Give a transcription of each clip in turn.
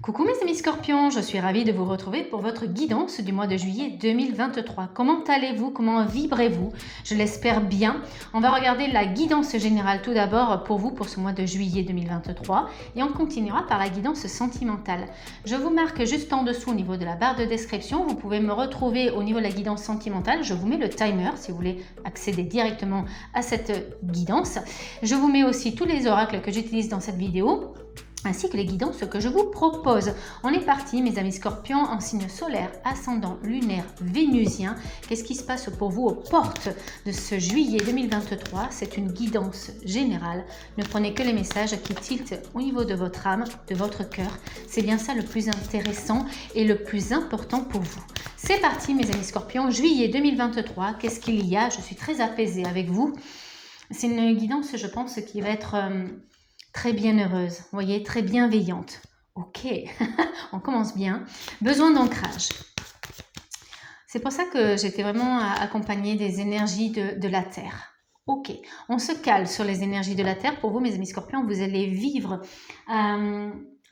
Coucou mes amis scorpions, je suis ravie de vous retrouver pour votre guidance du mois de juillet 2023. Comment allez-vous? Comment vibrez-vous? Je l'espère bien. On va regarder la guidance générale tout d'abord pour vous pour ce mois de juillet 2023 et on continuera par la guidance sentimentale. Je vous marque juste en dessous au niveau de la barre de description. Vous pouvez me retrouver au niveau de la guidance sentimentale. Je vous mets le timer si vous voulez accéder directement à cette guidance. Je vous mets aussi tous les oracles que j'utilise dans cette vidéo, ainsi que les guidances que je vous propose. On est parti, mes amis scorpions, en signe solaire, ascendant, lunaire, vénusien. Qu'est-ce qui se passe pour vous aux portes de ce juillet 2023? C'est une guidance générale. Ne prenez que les messages qui tiltent au niveau de votre âme, de votre cœur. C'est bien ça le plus intéressant et le plus important pour vous. C'est parti, mes amis scorpions, juillet 2023. Qu'est-ce qu'il y a? Je suis très apaisée avec vous. C'est une guidance, je pense, qui va être très bienheureuse, vous voyez, très bienveillante. Ok, on commence bien. Besoin d'ancrage. C'est pour ça que j'étais vraiment accompagnée des énergies de la Terre. Ok, on se cale sur les énergies de la Terre. Pour vous, mes amis scorpions, vous allez vivre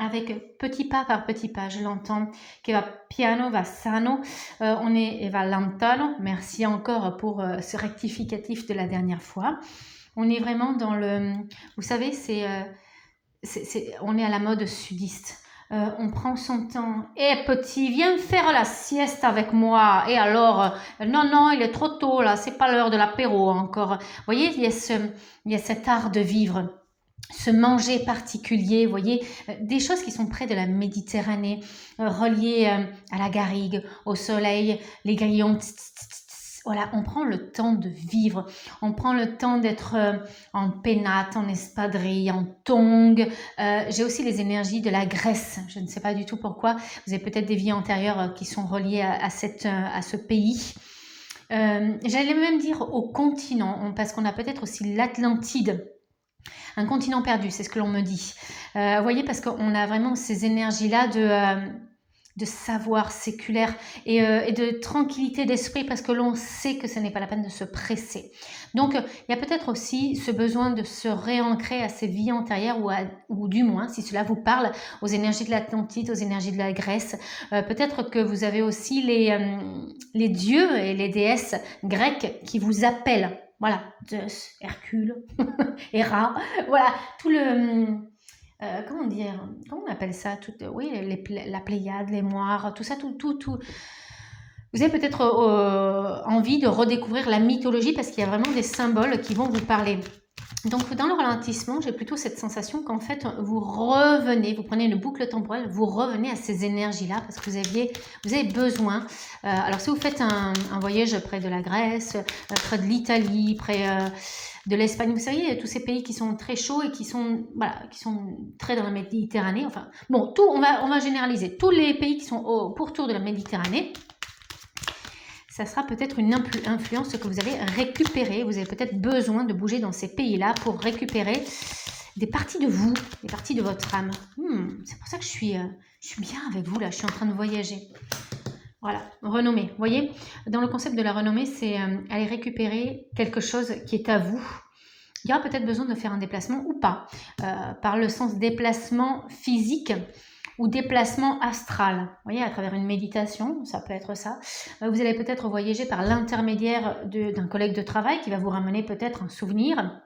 avec petit pas par petit pas. Je l'entends, que va piano, va sano, et va lentano. Merci encore pour ce rectificatif de la dernière fois. On est vraiment dans le... Vous savez, on est à la mode sudiste. On prend son temps. « Eh petit, viens faire la sieste avec moi. » Et alors, non, non, il est trop tôt là, c'est pas l'heure de l'apéro encore. Vous voyez, il y a cet art de vivre, ce manger particulier, vous voyez, des choses qui sont près de la Méditerranée, reliées à la garrigue, au soleil, les grillons. Voilà, on prend le temps de vivre, on prend le temps d'être en pénate, en espadrille, en tongue. J'ai aussi les énergies de la Grèce. Je ne sais pas du tout pourquoi. Vous avez peut-être des vies antérieures qui sont reliées à ce pays. J'allais même dire au continent, parce qu'on a peut-être aussi l'Atlantide. Un continent perdu, c'est ce que l'on me dit. Vous voyez, parce qu'on a vraiment ces énergies-là de savoir séculaire et de tranquillité d'esprit, parce que l'on sait que ce n'est pas la peine de se presser. Donc, il y a peut-être aussi ce besoin de se réancrer à ses vies antérieures ou du moins, si cela vous parle, aux énergies de l'Atlantide, aux énergies de la Grèce. Peut-être que vous avez aussi les dieux et les déesses grecques qui vous appellent. Voilà, Zeus, Hercule, Héra, voilà, tout le... comment dire, comment on appelle ça, oui, la Pléiade, les moires, tout ça, tout. Vous avez peut-être envie de redécouvrir la mythologie parce qu'il y a vraiment des symboles qui vont vous parler. Donc, dans le ralentissement, j'ai plutôt cette sensation qu'en fait, vous revenez, vous prenez une boucle temporelle, vous revenez à ces énergies-là parce que vous avez besoin. Alors, si vous faites un voyage près de la Grèce, près de l'Italie, près de l'Espagne, vous savez, tous ces pays qui sont très chauds et qui sont très dans la Méditerranée. Enfin, bon, on va généraliser. Tous les pays qui sont pourtour de la Méditerranée, ça sera peut-être une influence que vous allez récupérer. Vous avez peut-être besoin de bouger dans ces pays-là pour récupérer des parties de vous, des parties de votre âme. C'est pour ça que je suis bien avec vous là, je suis en train de voyager. Voilà, renommée. Vous voyez, dans le concept de la renommée, c'est aller récupérer quelque chose qui est à vous. Il y aura peut-être besoin de faire un déplacement ou pas, par le sens déplacement physique ou déplacement astral. Vous voyez, à travers une méditation, ça peut être ça. Vous allez peut-être voyager par l'intermédiaire d'un collègue de travail qui va vous ramener peut-être un souvenir.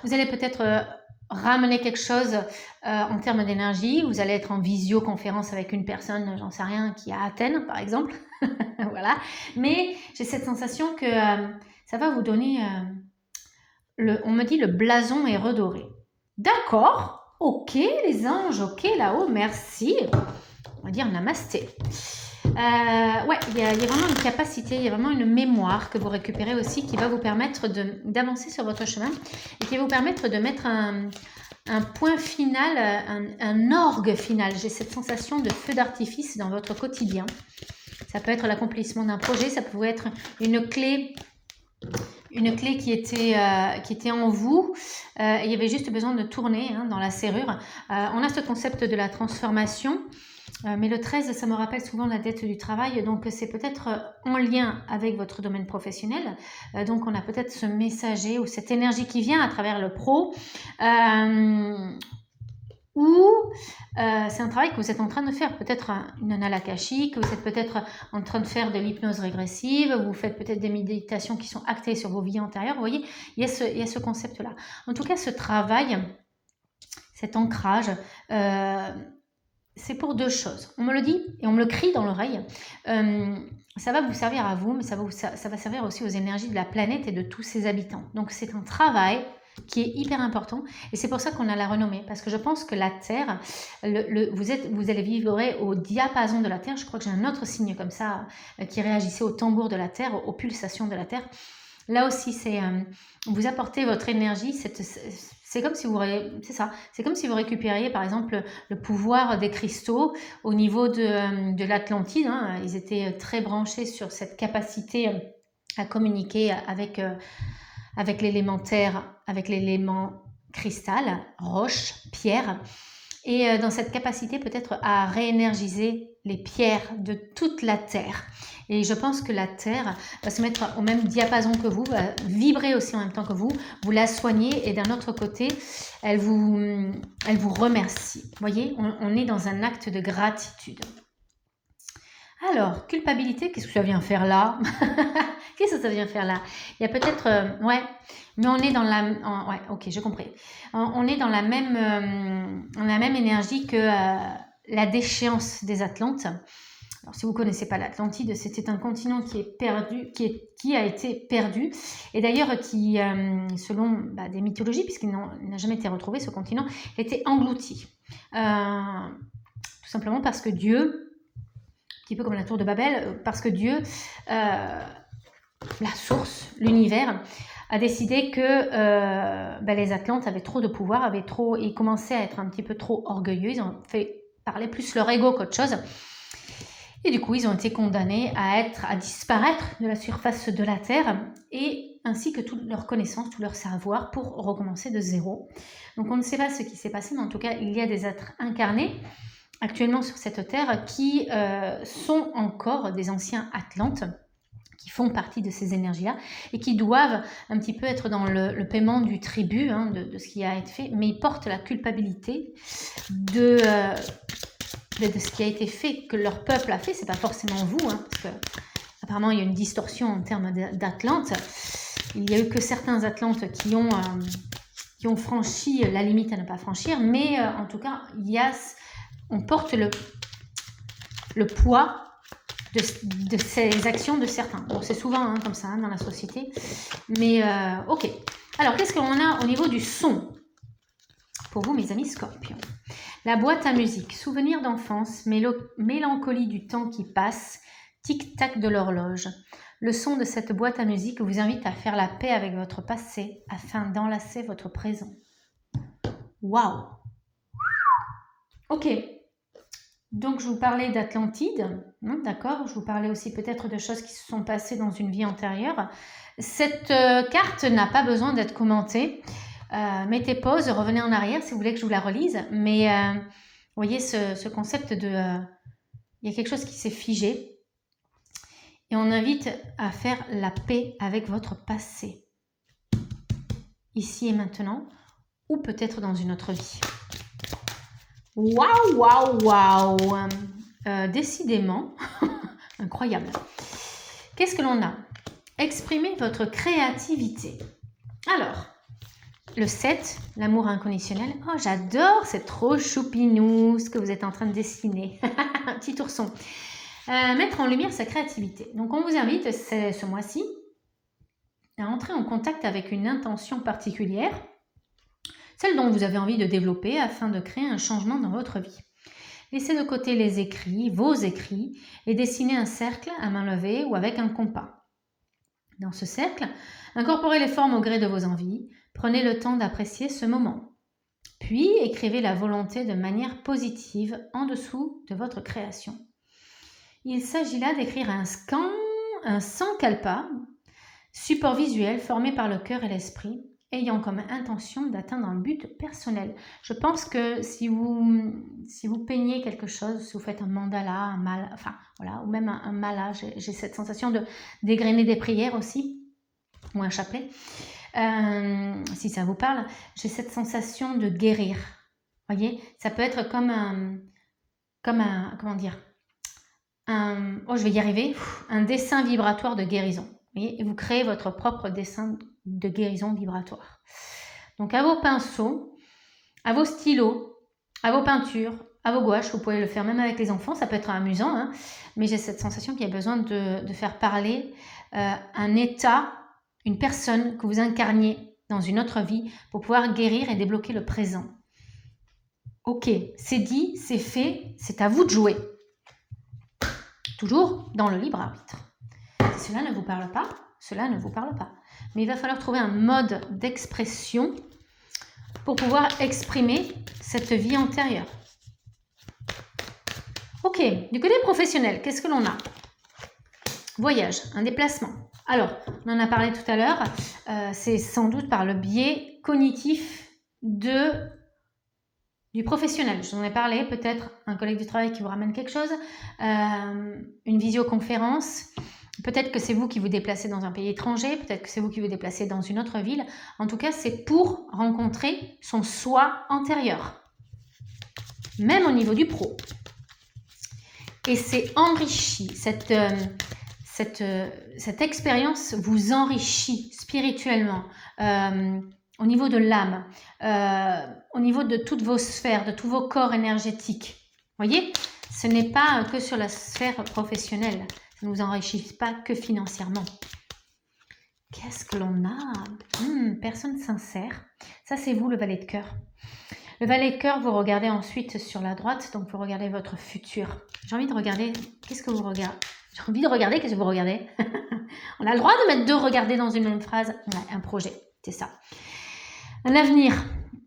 Vous allez peut-être ramener quelque chose en termes d'énergie. Vous allez être en visioconférence avec une personne, j'en sais rien, qui est à Athènes, par exemple. Voilà. Mais j'ai cette sensation que ça va vous donner... on me dit le blason est redoré. D'accord. Ok, les anges, ok, là-haut, merci. On va dire namasté. Ouais, il y a vraiment une capacité, il y a vraiment une mémoire que vous récupérez aussi qui va vous permettre d'avancer sur votre chemin et qui va vous permettre de mettre un point final, un orgue final. J'ai cette sensation de feu d'artifice dans votre quotidien. Ça peut être l'accomplissement d'un projet, ça peut être une clé qui était en vous. Il y avait juste besoin de tourner dans la serrure. On a ce concept de la transformation, mais le 13, ça me rappelle souvent la dette du travail, donc c'est peut-être en lien avec votre domaine professionnel. Donc on a peut-être ce messager ou cette énergie qui vient à travers le pro. ou c'est un travail que vous êtes en train de faire, peut-être une annale akashique, vous êtes peut-être en train de faire de l'hypnose régressive, vous faites peut-être des méditations qui sont actées sur vos vies antérieures, vous voyez, il y a ce concept-là. En tout cas, ce travail, cet ancrage, c'est pour deux choses. On me le dit et on me le crie dans l'oreille. Ça va vous servir à vous, mais ça va servir aussi aux énergies de la planète et de tous ses habitants. Donc c'est un travail qui est hyper important et c'est pour ça qu'on a la renommée, parce que je pense que la Terre, vous allez vivre au diapason de la Terre. Je crois que j'ai un autre signe comme ça qui réagissait au tambour de la Terre, aux pulsations de la Terre. Là aussi, c'est vous apportez votre énergie, c'est comme si c'est comme si vous récupériez par exemple le pouvoir des cristaux au niveau de l'Atlantide. Hein. Ils étaient très branchés sur cette capacité à communiquer avec l'élémentaire, avec l'élément cristal, roche, pierre. Et dans cette capacité peut-être à réénergiser les pierres de toute la Terre. Et je pense que la Terre va se mettre au même diapason que vous, va vibrer aussi en même temps que vous la soignez et d'un autre côté, elle vous remercie. Vous voyez, on est dans un acte de gratitude. Alors, culpabilité, qu'est-ce que ça vient faire là? Qu'est-ce que ça vient faire là? Il y a peut-être... ouais, mais on est dans la... ouais, ok, j'ai compris. On est dans la même énergie que la déchéance des Atlantes. Alors, si vous ne connaissez pas l'Atlantide, c'était un continent qui est perdu, qui a été perdu, et d'ailleurs qui, selon des mythologies, puisqu'il n'a jamais été retrouvé, ce continent, a été englouti. Tout simplement parce que Dieu, un petit peu comme la tour de Babel, parce que Dieu, la source, l'univers, a décidé que les Atlantes avaient trop de pouvoir, ils commençaient à être un petit peu trop orgueilleux, ils ont fait parler plus leur ego qu'autre chose. Et du coup, ils ont été condamnés à disparaître de la surface de la Terre, et ainsi que toute leur connaissance, tout leur savoir, pour recommencer de zéro. Donc on ne sait pas ce qui s'est passé, mais en tout cas, il y a des êtres incarnés actuellement sur cette Terre qui sont encore des anciens Atlantes, qui font partie de ces énergies-là, et qui doivent un petit peu être dans le paiement du tribut de ce qui a été fait, mais ils portent la culpabilité de ce qui a été fait, que leur peuple a fait. C'est pas forcément vous, parce que apparemment il y a une distorsion en termes d'Atlantes. Il n'y a eu que certains Atlantes qui ont franchi la limite à ne pas franchir, mais en tout cas, on porte le poids de ces actions de certains. Bon, c'est souvent comme ça dans la société, mais ok. Alors, qu'est-ce qu'on a au niveau du son pour vous, mes amis Scorpions? La boîte à musique, souvenirs d'enfance, mélancolie du temps qui passe, tic-tac de l'horloge. Le son de cette boîte à musique vous invite à faire la paix avec votre passé afin d'enlacer votre présent. Waouh! Ok. Donc, je vous parlais d'Atlantide, d'accord? Je vous parlais aussi peut-être de choses qui se sont passées dans une vie antérieure. Cette carte n'a pas besoin d'être commentée. Mettez pause, revenez en arrière si vous voulez que je vous la relise. Mais vous voyez ce concept de... il y a quelque chose qui s'est figé. Et on invite à faire la paix avec votre passé. Ici et maintenant. Ou peut-être dans une autre vie. Waouh, waouh, waouh. Décidément, incroyable. Qu'est-ce que l'on a? Exprimez votre créativité. Alors, le 7, l'amour inconditionnel. Oh, j'adore, c'est trop choupinou ce que vous êtes en train de dessiner. Un petit ourson. Mettre en lumière sa créativité. Donc, on vous invite ce mois-ci à entrer en contact avec une intention particulière, celle dont vous avez envie de développer afin de créer un changement dans votre vie. Laissez de côté les écrits, vos écrits, et dessinez un cercle à main levée ou avec un compas. Dans ce cercle, incorporez les formes au gré de vos envies. Prenez le temps d'apprécier ce moment. Puis, écrivez la volonté de manière positive en dessous de votre création. Il s'agit là d'écrire un sankalpa, support visuel formé par le cœur et l'esprit, ayant comme intention d'atteindre un but personnel. Je pense que si vous peignez quelque chose, si vous faites un mandala, ou même un mala, j'ai cette sensation de dégrainer des prières aussi, ou un chapelet, si ça vous parle, j'ai cette sensation de guérir. Voyez, ça peut être comme comment dire, oh, je vais y arriver, un dessin vibratoire de guérison. Voyez, et vous créez votre propre dessin de guérison vibratoire. Donc à vos pinceaux, à vos stylos, à vos peintures, à vos gouaches, vous pouvez le faire même avec les enfants, ça peut être amusant, hein, mais j'ai cette sensation qu'il y a besoin de faire parler un état, une personne que vous incarniez dans une autre vie pour pouvoir guérir et débloquer le présent. Ok, c'est dit, c'est fait, c'est à vous de jouer. Toujours dans le libre arbitre. Si cela ne vous parle pas, cela ne vous parle pas. Mais il va falloir trouver un mode d'expression pour pouvoir exprimer cette vie antérieure. Ok, du côté professionnel, qu'est-ce que l'on a? Voyage, un déplacement. Alors, on en a parlé tout à l'heure, c'est sans doute par le biais cognitif du professionnel. Je vous en ai parlé, peut-être un collègue du travail qui vous ramène quelque chose, une visioconférence, peut-être que c'est vous qui vous déplacez dans un pays étranger, peut-être que c'est vous qui vous déplacez dans une autre ville. En tout cas, c'est pour rencontrer son soi antérieur, même au niveau du pro. Et c'est enrichi, cette expérience vous enrichit spirituellement, au niveau de l'âme, au niveau de toutes vos sphères, de tous vos corps énergétiques. Voyez, ce n'est pas que sur la sphère professionnelle, ça ne vous enrichit pas que financièrement. Qu'est-ce que l'on a? Personne sincère. Ça, c'est vous, le valet de cœur. Le valet de cœur, vous regardez ensuite sur la droite, donc vous regardez votre futur. J'ai envie de regarder, qu'est-ce que vous regardez? J'ai envie de regarder, qu'est-ce que vous regardez? On a le droit de mettre deux regardez dans une même phrase. Ouais, un projet, c'est ça. Un avenir,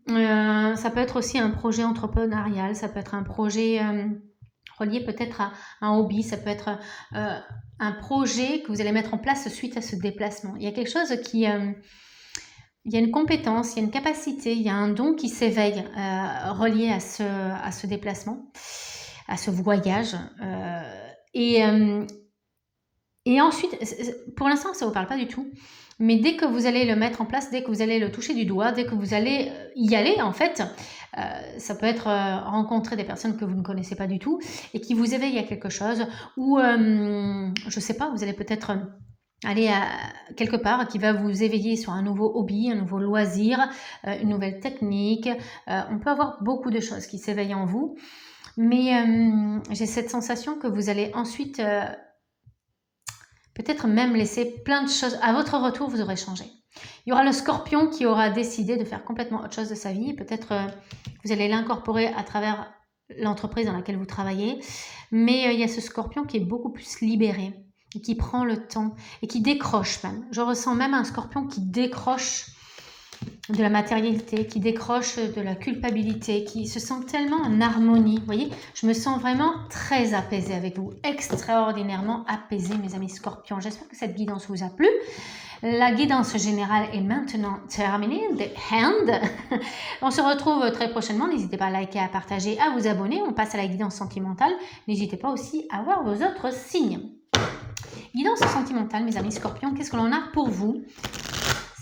ça peut être aussi un projet entrepreneurial, ça peut être un projet relié peut-être à un hobby, ça peut être un projet que vous allez mettre en place suite à ce déplacement. Il y a quelque chose qui... il y a une compétence, il y a une capacité, il y a un don qui s'éveille relié à ce déplacement, à ce voyage. Et ensuite, pour l'instant, ça ne vous parle pas du tout. Mais dès que vous allez le mettre en place, dès que vous allez le toucher du doigt, dès que vous allez y aller, en fait, ça peut être rencontrer des personnes que vous ne connaissez pas du tout et qui vous éveillent à quelque chose. Ou, je ne sais pas, vous allez peut-être aller quelque part qui va vous éveiller sur un nouveau hobby, un nouveau loisir, une nouvelle technique. On peut avoir beaucoup de choses qui s'éveillent en vous. Mais j'ai cette sensation que vous allez ensuite... peut-être même laisser plein de choses. À votre retour, vous aurez changé. Il y aura le scorpion qui aura décidé de faire complètement autre chose de sa vie. Peut-être vous allez l'incorporer à travers l'entreprise dans laquelle vous travaillez. Mais il y a ce scorpion qui est beaucoup plus libéré, et qui prend le temps et qui décroche même. Je ressens même un scorpion qui décroche de la matérialité, qui décroche de la culpabilité, qui se sent tellement en harmonie. Vous voyez, je me sens vraiment très apaisée avec vous, extraordinairement apaisée, mes amis scorpions. J'espère que cette guidance vous a plu. La guidance générale est maintenant terminée. The Hand. On se retrouve très prochainement. N'hésitez pas à liker, à partager, à vous abonner. On passe à la guidance sentimentale. N'hésitez pas aussi à voir vos autres signes. Guidance sentimentale, mes amis scorpions, qu'est-ce que l'on a pour vous?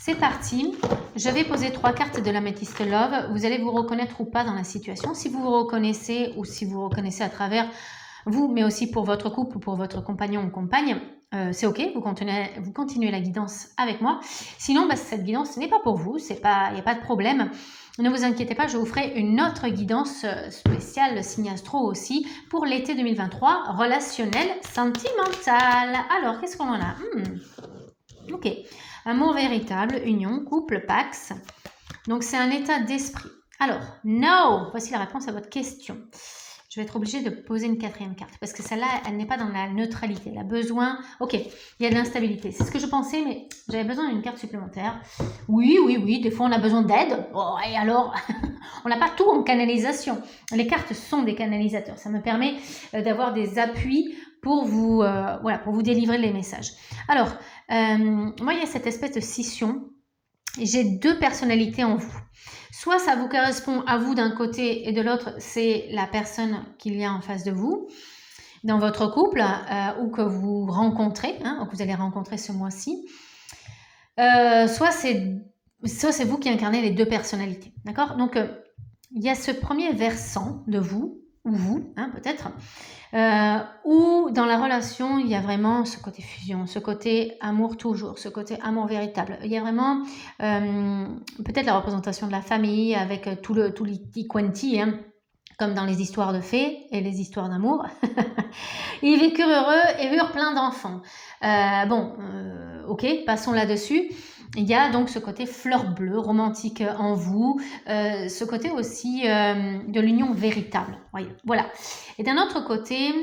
C'est parti, je vais poser 3 cartes de l'améthyste Love. Vous allez vous reconnaître ou pas dans la situation. Si vous vous reconnaissez ou si vous vous reconnaissez à travers vous, mais aussi pour votre couple ou pour votre compagnon ou compagne, c'est ok, vous continuez la guidance avec moi. Sinon, cette guidance n'est pas pour vous, il n'y a pas de problème. Ne vous inquiétez pas, je vous ferai une autre guidance spéciale, signe astro aussi, pour l'été 2023, relationnel, sentimental. Alors, qu'est-ce qu'on en a? Ok. Amour véritable, union, couple, pax. Donc, c'est un état d'esprit. Alors, no, voici la réponse à votre question. Je vais être obligée de poser une 4e carte parce que celle-là, elle n'est pas dans la neutralité. Elle a besoin... Ok, il y a de l'instabilité. C'est ce que je pensais, mais j'avais besoin d'une carte supplémentaire. Oui, des fois, on a besoin d'aide. Oh, et alors, on n'a pas tout en canalisation. Les cartes sont des canalisateurs. Ça me permet d'avoir des appuis pour vous, pour vous délivrer les messages. Alors, moi, il y a cette espèce de scission. J'ai 2 personnalités en vous. Soit ça vous correspond à vous d'un côté et de l'autre, c'est la personne qu'il y a en face de vous, dans votre couple, ou que vous rencontrez, ou que vous allez rencontrer ce mois-ci. Soit c'est vous qui incarnez les 2 personnalités. D'accord? Donc, il y a ce premier versant de vous, ou vous, hein, peut-être, où dans la relation, il y a vraiment ce côté fusion, ce côté amour toujours, ce côté amour véritable. Il y a vraiment peut-être la représentation de la famille avec tout l'iti quanti, hein, comme dans les histoires de fées et les histoires d'amour. Ils vécurent heureux et eurent plein d'enfants. Ok, passons là-dessus. Il y a donc ce côté fleur bleue, romantique en vous, ce côté aussi de l'union véritable. Voyez, voilà. Et d'un autre côté,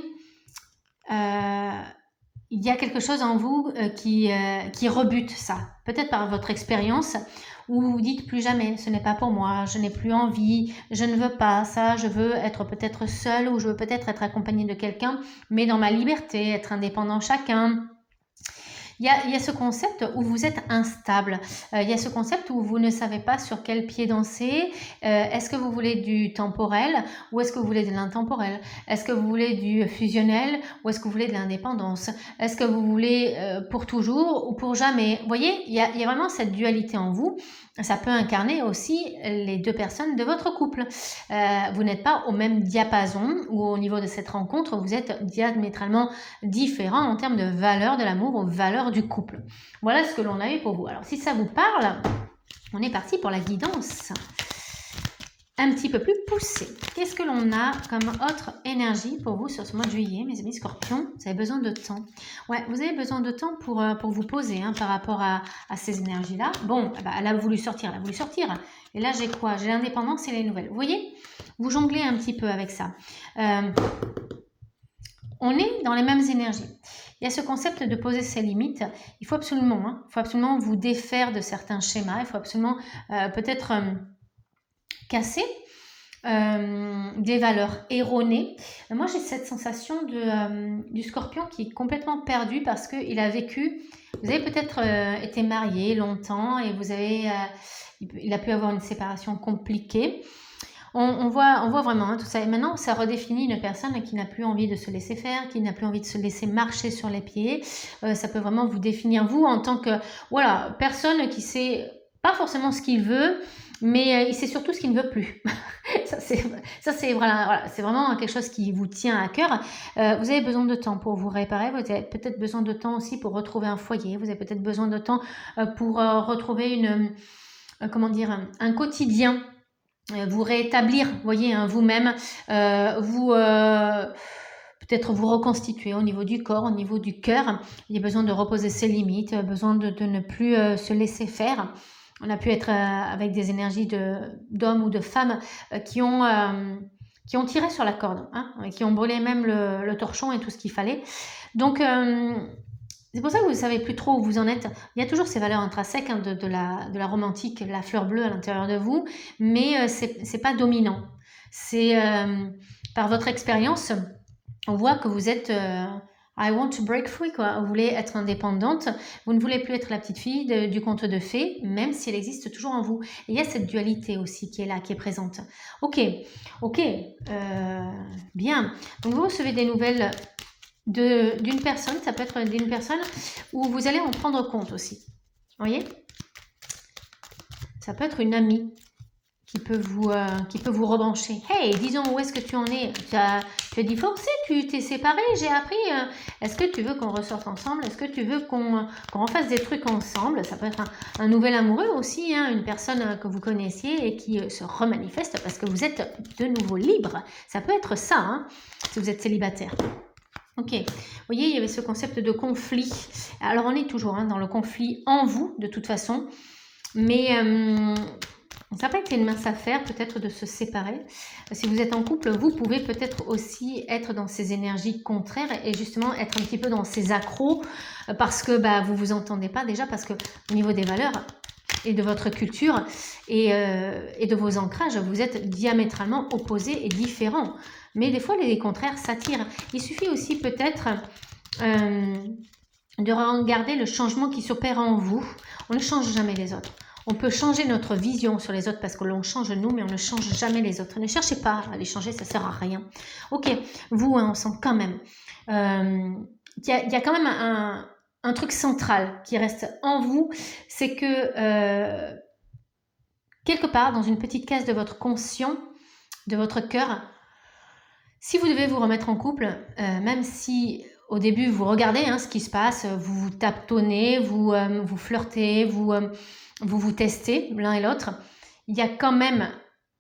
il y a quelque chose en vous qui rebute ça. Peut-être par votre expérience, où vous vous dites plus jamais, ce n'est pas pour moi, je n'ai plus envie, je ne veux pas ça, je veux être peut-être seule ou je veux peut-être être accompagnée de quelqu'un, mais dans ma liberté, être indépendant chacun. Il y a ce concept où vous êtes instable. Il y a ce concept où vous ne savez pas sur quel pied danser. Est-ce que vous voulez du temporel ou est-ce que vous voulez de l'intemporel? Est-ce que vous voulez du fusionnel ou est-ce que vous voulez de l'indépendance? Est-ce que vous voulez pour toujours ou pour jamais? Vous voyez, il y a vraiment cette dualité en vous. Ça peut incarner aussi les deux personnes de votre couple. Vous n'êtes pas au même diapason ou au niveau de cette rencontre, vous êtes diamétralement différents en termes de valeur de l'amour ou valeur du couple. Voilà ce que l'on avait pour vous. Alors si ça vous parle, on est parti pour la guidance un petit peu plus poussée. Qu'est-ce que l'on a comme autre énergie pour vous sur ce mois de juillet, mes amis scorpions? Vous avez besoin de temps. Ouais, vous avez besoin de temps pour vous poser par rapport à ces énergies-là. Bon, elle a voulu sortir, Et là, j'ai quoi? J'ai l'indépendance et les nouvelles. Vous voyez? Vous jonglez un petit peu avec ça. On est dans les mêmes énergies. Il y a ce concept de poser ses limites. Il faut absolument vous défaire de certains schémas. Il faut absolument peut-être casser des valeurs erronées. Moi, j'ai cette sensation du scorpion qui est complètement perdu parce qu'il a vécu... Vous avez peut-être été marié longtemps et il a pu avoir une séparation compliquée. On voit vraiment tout ça. Et maintenant, ça redéfinit une personne qui n'a plus envie de se laisser faire, qui n'a plus envie de se laisser marcher sur les pieds. Ça peut vraiment vous définir, vous, en tant que personne qui sait pas forcément ce qu'il veut, mais il sait surtout ce qu'il ne veut plus. c'est vraiment quelque chose qui vous tient à cœur. Vous avez besoin de temps pour vous réparer. Vous avez peut-être besoin de temps aussi pour retrouver un foyer. Vous avez peut-être besoin de temps pour retrouver un quotidien. Vous rétablir, voyez, vous-même, peut-être vous reconstituer au niveau du corps, au niveau du cœur. Il y a besoin de reposer ses limites, besoin de ne plus se laisser faire. On a pu être avec des énergies d'hommes ou de femmes qui ont tiré sur la corde, qui ont brûlé même le torchon et tout ce qu'il fallait. Donc, c'est pour ça que vous ne savez plus trop où vous en êtes. Il y a toujours ces valeurs intrinsèques de la romantique, la fleur bleue à l'intérieur de vous, mais c'est pas dominant. C'est par votre expérience, on voit que vous êtes I want to break free, quoi. Vous voulez être indépendante, vous ne voulez plus être la petite fille du conte de fées, même si elle existe toujours en vous. Et il y a cette dualité aussi qui est là, qui est présente. Ok, bien. Donc vous recevez des nouvelles d'une personne, ça peut être d'une personne où vous allez en prendre compte aussi. Vous voyez? Ça peut être une amie qui peut vous rebrancher. Hey, disons, où est-ce que tu en es? Tu as divorcé, tu t'es séparé, j'ai appris. Est-ce que tu veux qu'on ressorte ensemble? Est-ce que tu veux qu'on refasse des trucs ensemble? Ça peut être un nouvel amoureux aussi, une personne que vous connaissiez et qui se remanifeste parce que vous êtes de nouveau libre. Ça peut être ça, si vous êtes célibataire. Ok, vous voyez, il y avait ce concept de conflit. Alors, on est toujours dans le conflit en vous, de toute façon. Mais ça n'a pas été une mince affaire, peut-être, de se séparer. Si vous êtes en couple, vous pouvez peut-être aussi être dans ces énergies contraires et justement être un petit peu dans ces accros parce que vous ne vous entendez pas déjà, parce que au niveau des valeurs et de votre culture et de vos ancrages, vous êtes diamétralement opposés et différents. Mais des fois, les contraires s'attirent. Il suffit aussi peut-être de regarder le changement qui s'opère en vous. On ne change jamais les autres. On peut changer notre vision sur les autres parce que l'on change nous, mais on ne change jamais les autres. Ne cherchez pas à les changer, ça ne sert à rien. Ok, vous, on sent quand même. Il y a quand même un truc central qui reste en vous, c'est que quelque part, dans une petite case de votre conscient, de votre cœur. Si vous devez vous remettre en couple, même si au début vous regardez ce qui se passe, vous vous tâtonnez, vous flirtez, vous testez l'un et l'autre, il y a quand même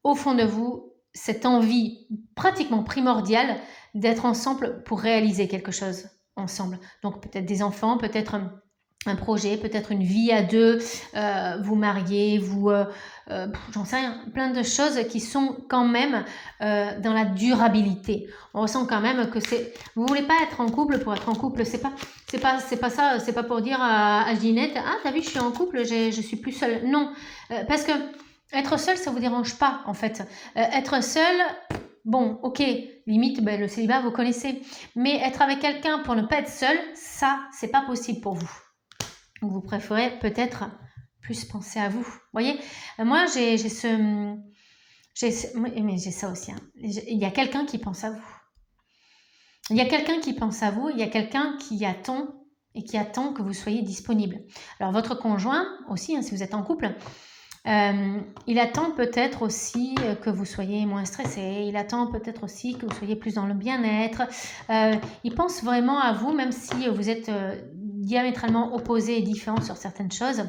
au fond de vous cette envie pratiquement primordiale d'être ensemble pour réaliser quelque chose ensemble. Donc peut-être des enfants, peut-être un projet, peut-être une vie à deux, vous marier, j'en sais rien, plein de choses qui sont quand même dans la durabilité. On ressent quand même que vous voulez pas être en couple pour être en couple, c'est pas ça, c'est pas pour dire à Ginette, ah t'as vu je suis en couple, je suis plus seule. Non, parce que être seule ça vous dérange pas en fait. Être seule, bon, ok, limite le célibat vous connaissez, mais être avec quelqu'un pour ne pas être seule, ça c'est pas possible pour vous. Vous préférez peut-être plus penser à vous. Vous voyez, moi j'ai ça aussi. Il y a quelqu'un qui pense à vous. Il y a quelqu'un qui pense à vous. Il y a quelqu'un qui attend et qui attend que vous soyez disponible. Alors votre conjoint aussi, si vous êtes en couple, il attend peut-être aussi que vous soyez moins stressé. Il attend peut-être aussi que vous soyez plus dans le bien-être. Il pense vraiment à vous, même si vous êtes diamétralement opposés et différents sur certaines choses.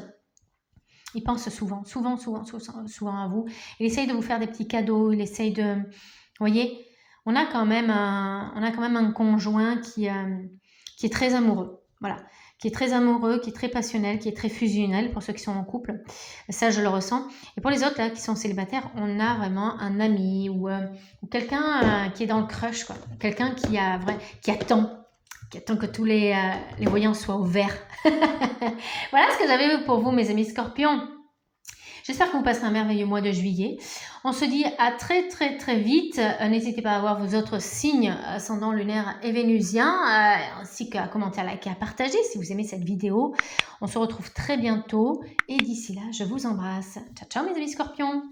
Il pense souvent à vous. Il essaye de vous faire des petits cadeaux. Il essaye de... Vous voyez, on a quand même un conjoint qui est très amoureux. Voilà. Qui est très amoureux, qui est très passionnel, qui est très fusionnel pour ceux qui sont en couple. Ça, je le ressens. Et pour les autres là, qui sont célibataires, on a vraiment un ami ou quelqu'un qui est dans le crush, quoi. Quelqu'un qui attend que tous les voyants soient au vert. Voilà ce que j'avais pour vous, mes amis scorpions. J'espère que vous passerez un merveilleux mois de juillet. On se dit à très très très vite. N'hésitez pas à voir vos autres signes ascendant lunaire et vénusien, ainsi qu'à commenter, à liker, à partager si vous aimez cette vidéo. On se retrouve très bientôt et d'ici là, je vous embrasse. Ciao ciao mes amis scorpions.